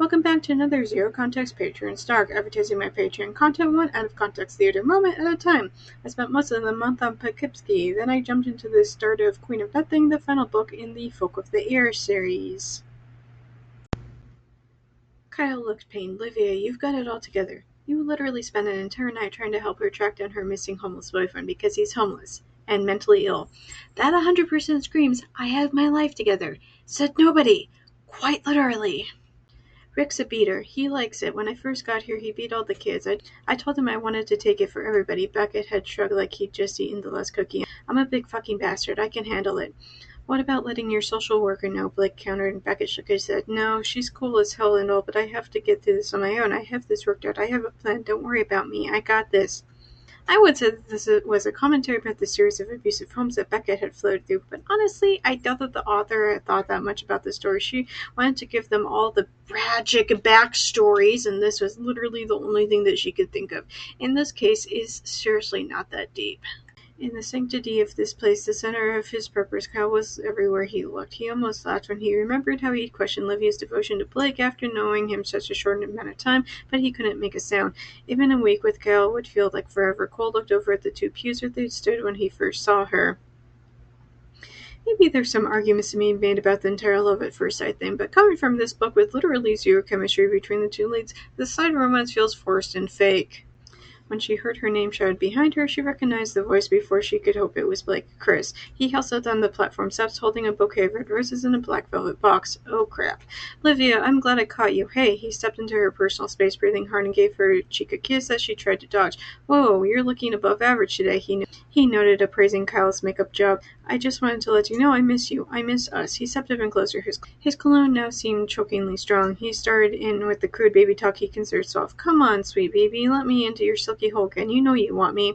Welcome back to another Zero Context Patreon Stark, advertising my Patreon content one out of context theater moment at a time. I spent most of the month on Poughkeepsie, then I jumped into the start of Queen of Nothing, the final book in the Folk of the Air series. Kyle looked pained. Livia, you've got it all together. You literally spent an entire night trying to help her track down her missing homeless boyfriend because he's homeless and mentally ill. That 100% screams, I have my life together. Said nobody. Quite literally. Rick's a beater. He likes it. When I first got here, he beat all the kids. I told him I wanted to take it for everybody. Beckett had shrugged like he'd just eaten the last cookie. I'm a big fucking bastard. I can handle it. What about letting your social worker know? Blake countered, and Beckett shook his head. No, she's cool as hell and all, but I have to get through this on my own. I have this worked out. I have a plan. Don't worry about me. I got this. I would say that this was a commentary about the series of abusive homes that Beckett had flowed through, but honestly, I doubt that the author had thought that much about the story. She wanted to give them all the tragic backstories, and this was literally the only thing that she could think of. In this case, is seriously not that deep. In the sanctity of this place, the center of his purpose, Kyle was everywhere he looked. He almost laughed when he remembered how he'd questioned Livia's devotion to Blake after knowing him such a short amount of time, but he couldn't make a sound. Even a week with Kyle would feel like forever. Cole looked over at the two pews where they'd stood when he first saw her. Maybe there's some arguments to be made about the entire love at first sight thing, but coming from this book with literally zero chemistry between the two leads, the side romance feels forced and fake. When she heard her name shouted behind her, she recognized the voice before she could hope it was Blake. Chris. He hustled down the platform steps, holding a bouquet of red roses in a black velvet box. Oh, crap. Livia, I'm glad I caught you. Hey, he stepped into her personal space, breathing hard, and gave her cheek a kiss as she tried to dodge. Whoa, you're looking above average today, he noted, appraising Kyle's makeup job. I just wanted to let you know I miss you. I miss us. He stepped up and closer. His cologne now seemed chokingly strong. He started in with the crude baby talk he considered soft. Come on, sweet baby, let me into your silky hole again. You know you want me.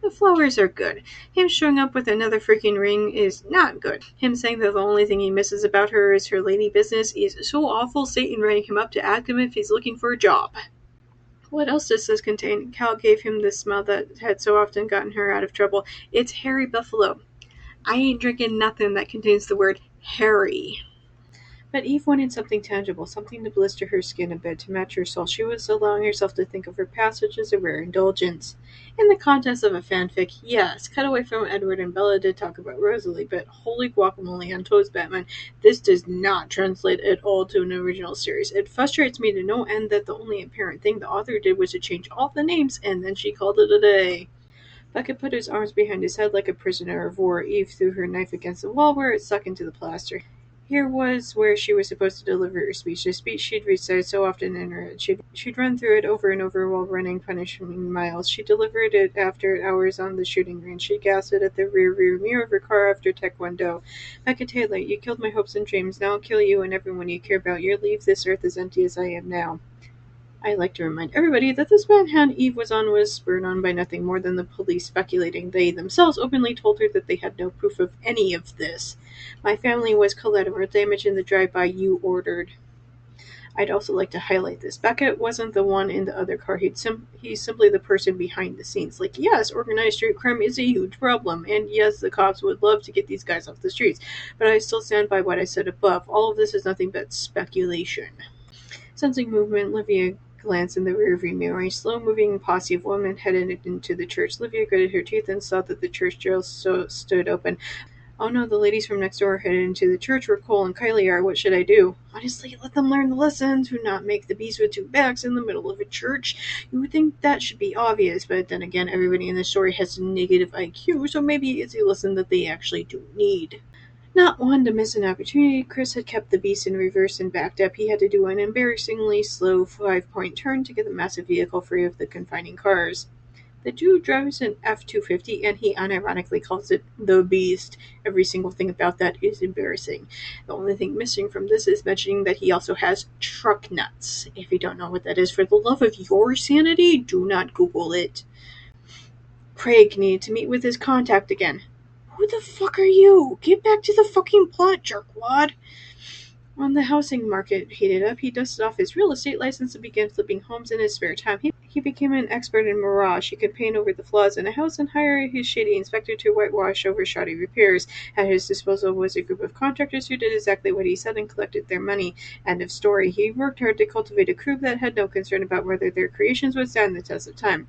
The flowers are good. Him showing up with another freaking ring is not good. Him saying that the only thing he misses about her is her lady business is so awful. Satan writing him up to ask him if he's looking for a job. What else does this contain? Cal gave him the smell that had so often gotten her out of trouble. It's hairy buffalo. I ain't drinking nothing that contains the word hairy. But Eve wanted something tangible, something to blister her skin a bit, to match her soul. She was allowing herself to think of her past, which is a rare indulgence. In the context of a fanfic, yes, cut away from Edward and Bella did talk about Rosalie, but holy guacamole on toast, Batman, this does not translate at all to an original series. It frustrates me to no end that the only apparent thing the author did was to change all the names, and then she called it a day. Beckett put his arms behind his head like a prisoner of war. Eve threw her knife against the wall where it stuck into the plaster. Here was where she was supposed to deliver her speech, the speech she'd recited so often in her head. She'd run through it over and over while running punishing miles. She delivered it after hours on the shooting range. She gasped it at the rear mirror of her car after Taekwondo. Beckett Taylor, you killed my hopes and dreams. Now I'll kill you and everyone you care about. You'll leave this earth as empty as I am now. I like to remind everybody that this manhunt Eve was on was spurred on by nothing more than the police speculating. They themselves openly told her that they had no proof of any of this. My family was collateral damage in the drive-by you ordered. I'd also like to highlight this. Beckett wasn't the one in the other car. He's simply the person behind the scenes. Like, yes, organized street crime is a huge problem, and yes, the cops would love to get these guys off the streets, but I still stand by what I said above. All of this is nothing but speculation. Sensing movement, Livia glanced in the rearview mirror. A slow-moving posse of women headed into the church. Livia gritted her teeth and saw that the church door stood open. Oh no, the ladies from next door are headed into the church where Cole and Kylie are. What should I do? Honestly, let them learn the lesson. Do not make the beast with two backs in the middle of a church. You would think that should be obvious, but then again, everybody in the story has negative IQ, so maybe it's a lesson that they actually do need. Not one to miss an opportunity, Chris had kept the beast in reverse and backed up. He had to do an embarrassingly slow 5-point turn to get the massive vehicle free of the confining cars. The dude drives an F-250, and he unironically calls it the Beast. Every single thing about that is embarrassing. The only thing missing from this is mentioning that he also has truck nuts. If you don't know what that is, for the love of your sanity, do not Google it. Craig needed to meet with his contact again. Who the fuck are you? Get back to the fucking plot, jerkwad. When the housing market heated up, he dusted off his real estate license and began flipping homes in his spare time. He became an expert in mirage. He could paint over the flaws in a house and hire his shady inspector to whitewash over shoddy repairs. At his disposal was a group of contractors who did exactly what he said and collected their money. End of story. He worked hard to cultivate a crew that had no concern about whether their creations would stand the test of time.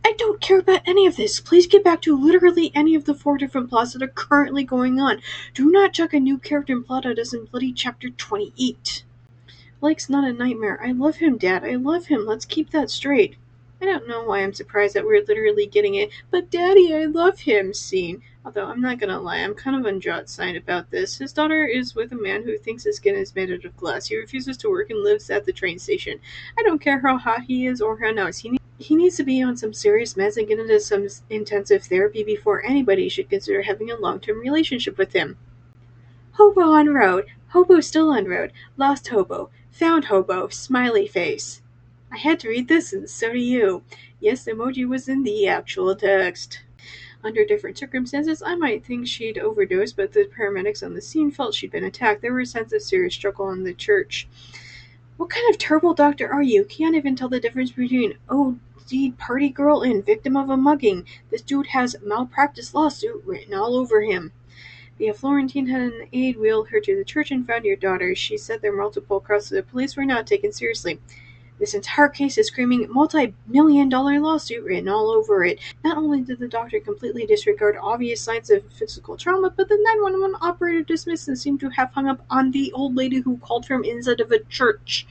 I don't care about any of this. Please get back to literally any of the 4 different plots that are currently going on. Do not chuck a new character and plot out as in bloody chapter 28. Blake's not a nightmare. I love him, Dad. I love him. Let's keep that straight. I don't know why I'm surprised that we're literally getting it, but Daddy, I love him scene. Although, I'm not gonna lie, I'm kind of on Jot's side about this. His daughter is with a man who thinks his skin is made out of glass. He refuses to work and lives at the train station. I don't care how hot he is or how nice. He needs to be on some serious meds and get into some intensive therapy before anybody should consider having a long-term relationship with him. Hobo on road. Hobo still on road. Lost hobo. Found hobo. Smiley face. I had to read this, and so do you. Yes, the emoji was in the actual text. Under different circumstances, I might think she'd overdosed, but the paramedics on the scene felt she'd been attacked. There were signs of serious struggle in the church. What kind of terrible doctor are you? Can't even tell the difference between OD party girl and victim of a mugging. This dude has malpractice lawsuit written all over him. The Florentine had an aide wheel her to the church and found your daughter. She said there were multiple across the police were not taken seriously. This entire case is screaming multi-million-dollar lawsuit written all over it. Not only did the doctor completely disregard obvious signs of physical trauma, but the 911 operator dismissed and seemed to have hung up on the old lady who called from inside of a church.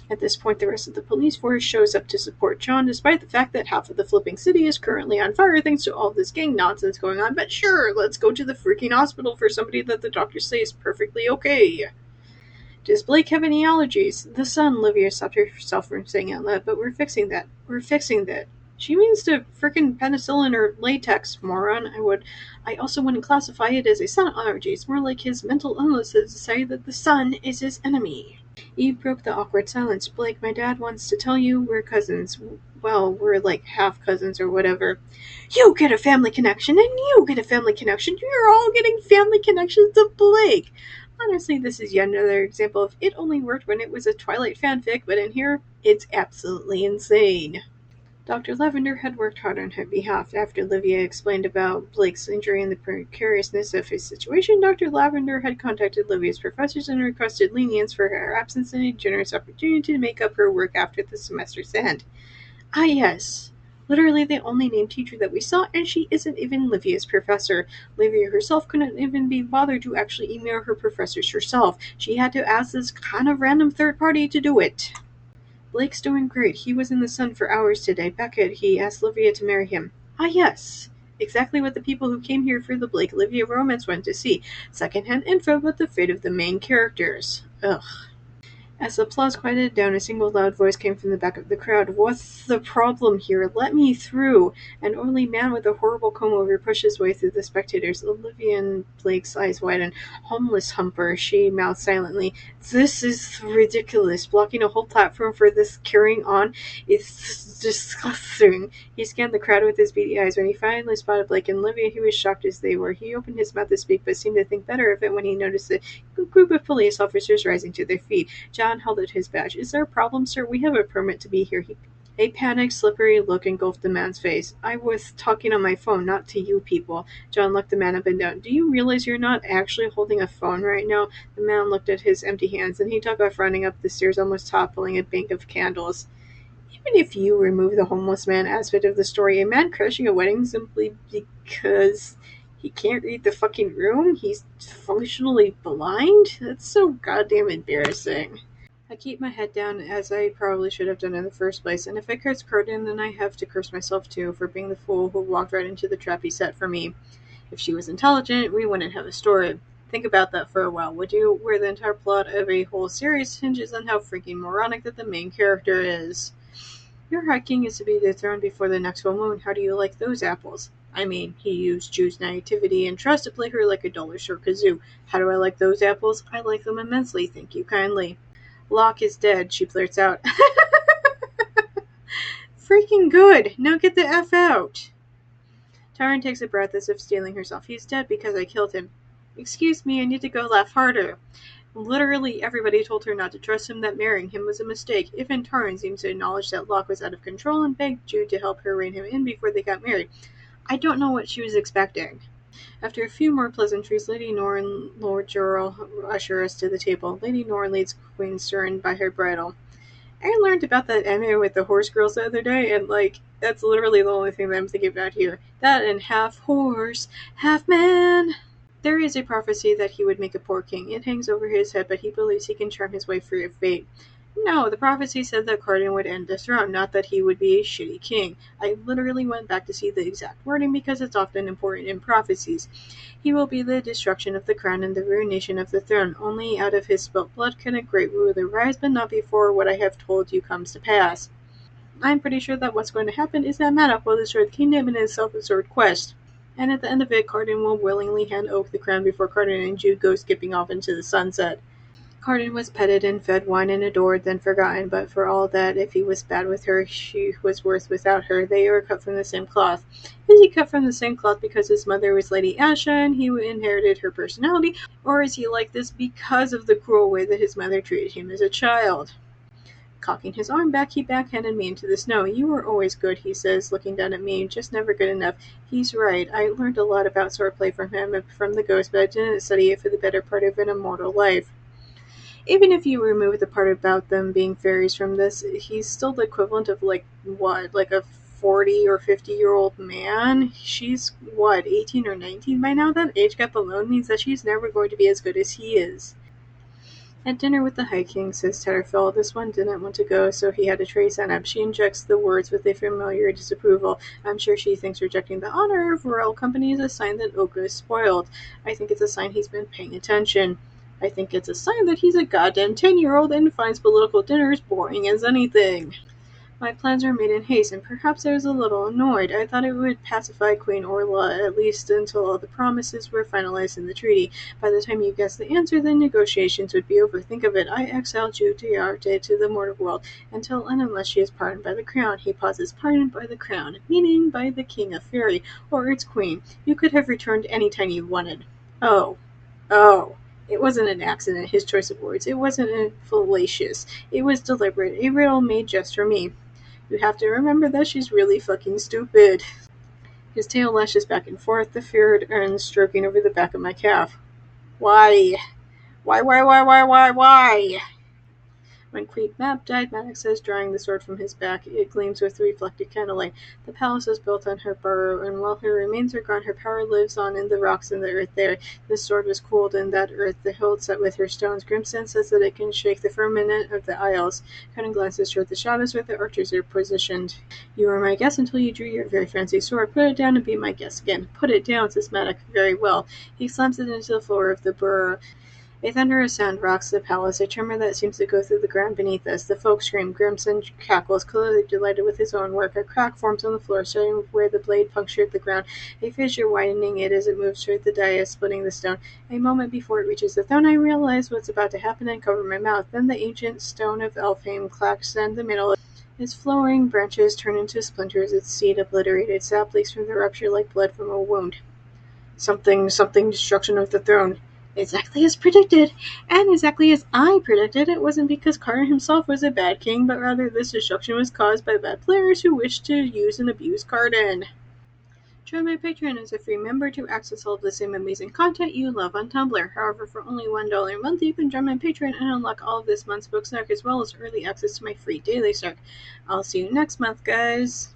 At this point, the rest of the police force shows up to support John, despite the fact that half of the flipping city is currently on fire thanks to all this gang nonsense going on. But sure, let's go to the freaking hospital for somebody that the doctors say is perfectly okay. Does Blake have any allergies? The sun, Livia stopped herself from saying out loud, but we're fixing that. We're fixing that. She means to frickin' penicillin or latex, moron. I also wouldn't classify it as a sun allergy. It's more like his mental illness has decided that the sun is his enemy. Eve broke the awkward silence. Blake, my dad wants to tell you we're cousins. Well, we're like half cousins or whatever. You get a family connection, and you get a family connection. You're all getting family connections to Blake. Honestly, this is yet another example of it only worked when it was a Twilight fanfic, but in here, it's absolutely insane. Dr. Lavender had worked hard on her behalf. After Livia explained about Blake's injury and the precariousness of his situation, Dr. Lavender had contacted Livia's professors and requested lenience for her absence and a generous opportunity to make up her work after the semester's end. Ah, yes. Literally the only named teacher that we saw, and she isn't even Livia's professor. Livia herself couldn't even be bothered to actually email her professors herself. She had to ask this kind of random third party to do it. Blake's doing great. He was in the sun for hours today. Beckett, he asked Livia to marry him. Ah, yes. Exactly what the people who came here for the Blake-Livia romance went to see. Second-hand info about the fate of the main characters. Ugh. As the applause quieted down, a single loud voice came from the back of the crowd. What's the problem here? Let me through! An elderly man with a horrible comb-over pushed his way through the spectators. Olivia and Blake's eyes widened. Homeless humper, she mouthed silently. This is ridiculous. Blocking a whole platform for this carrying on is disgusting. He scanned the crowd with his beady eyes. When he finally spotted Blake and Olivia, he was shocked as they were. He opened his mouth to speak, but seemed to think better of it when he noticed a group of police officers rising to their feet. John held out his badge. Is there a problem, sir? We have a permit to be here. A panicked, slippery look engulfed the man's face. I was talking on my phone, not to you people. John looked the man up and down. Do you realize you're not actually holding a phone right now? The man looked at his empty hands, and he took off running up the stairs, almost toppling a bank of candles. Even if you remove the homeless man aspect of the story, a man crashing a wedding simply because he can't read the fucking room? He's functionally blind? That's so goddamn embarrassing. I keep my head down, as I probably should have done in the first place, and if I curse Croydon, then I have to curse myself too, for being the fool who walked right into the trap he set for me. If she was intelligent, we wouldn't have a story. Think about that for a while, would you? Where the entire plot of a whole series hinges on how freaking moronic that the main character is. Your High King is to be dethroned before the next full moon. How do you like those apples? I mean, he used Jude's naivety and trust to play her like a dollar store kazoo. How do I like those apples? I like them immensely, thank you kindly. Locke is dead, she blurts out. Freaking good! Now get the F out! Taryn takes a breath as if steeling herself. He's dead because I killed him. Excuse me, I need to go laugh harder. Literally everybody told her not to trust him, that marrying him was a mistake. If in turn seemed to acknowledge that Locke was out of control and begged Jude to help her rein him in before they got married. I don't know what she was expecting. After a few more pleasantries, Lady Nor and Lord Jorrel usher us to the table. Lady Nor leads Queen Surin by her bridle. I learned about that anime with the horse girls the other day, and, that's literally the only thing that I'm thinking about here. That and half horse, half man. There is a prophecy that he would make a poor king. It hangs over his head, but he believes he can charm his way free of fate. No, the prophecy said that Cardan would end the throne, not that he would be a shitty king. I literally went back to see the exact wording because it's often important in prophecies. He will be the destruction of the crown and the ruination of the throne. Only out of his spilt blood can a great ruler rise, but not before what I have told you comes to pass. I'm pretty sure that what's going to happen is that Madoc will destroy the kingdom in his self-absorbed quest. And at the end of it, Cardan will willingly hand Oak the crown before Cardan and Jude go skipping off into the sunset. Cardan was petted and fed wine and adored, then forgotten, but for all that, if he was bad with her, she was worse without her. They were cut from the same cloth. Is he cut from the same cloth because his mother was Lady Asha and he inherited her personality, or is he like this because of the cruel way that his mother treated him as a child? Cocking his arm back, he backhanded me into the snow. You were always good, he says, looking down at me, just never good enough. He's right. I learned a lot about swordplay from him and from the ghost, but I didn't study it for the better part of an immortal life. Even if you remove the part about them being fairies from this, he's still the equivalent of, a 40 or 50-year-old man? She's, 18 or 19 by now? That age gap alone means that she's never going to be as good as he is. At dinner with the High King, says Tatterfell, this one didn't want to go, so he had a tray sent up. She injects the words with a familiar disapproval. I'm sure she thinks rejecting the honor of royal company is a sign that Oka is spoiled. I think it's a sign he's been paying attention. I think it's a sign that he's a goddamn 10-year-old and finds political dinners boring as anything. My plans were made in haste, and perhaps I was a little annoyed. I thought it would pacify Queen Orla, at least until all the promises were finalized in the treaty. By the time you guessed the answer, the negotiations would be over. Think of it. I exile Jutiarte to the mortal world, until and unless she is pardoned by the crown. He pauses, pardoned by the crown, meaning by the king of fairy, or its queen. You could have returned any time you wanted. Oh. It wasn't an accident, his choice of words. It wasn't fallacious. It was deliberate, a riddle made just for me. You have to remember that she's really fucking stupid. His tail lashes back and forth, the feared urn stroking over the back of my calf. Why? Why? When Queen Mab died, Maddox says, drawing the sword from his back, it gleams with the reflected candlelight. The palace is built on her burrow, and while her remains are gone, her power lives on in the rocks and the earth there. This sword was cooled in that earth, the hilt set with her stones. Grimson says that it can shake the firmament of the isles. Cunning glances toward the shadows where the archers are positioned. You were my guest until you drew your very fancy sword. Put it down and be my guest again. Put it down, says Maddox. Very well. He slams it into the floor of the burrow. A thunderous sound rocks the palace, a tremor that seems to go through the ground beneath us. The folk scream. Grimson cackles, clearly delighted with his own work. A crack forms on the floor, starting where the blade punctured the ground, a fissure widening it as it moves toward the dais, splitting the stone. A moment before it reaches the throne, I realize what's about to happen and cover my mouth. Then the ancient stone of Elfheim clacks in the middle. Its flowering branches turn into splinters, its seed obliterated. Sap leaks from the rupture like blood from a wound. Something, destruction of the throne. Exactly as predicted, and exactly as I predicted. It wasn't because Cardan himself was a bad king, but rather this destruction was caused by bad players who wished to use and abuse Cardan. Join my Patreon as a free member to access all of the same amazing content you love on Tumblr. However, for only $1 a month, you can join my Patreon and unlock all of this month's book snark, as well as early access to my free daily snark. I'll see you next month, guys.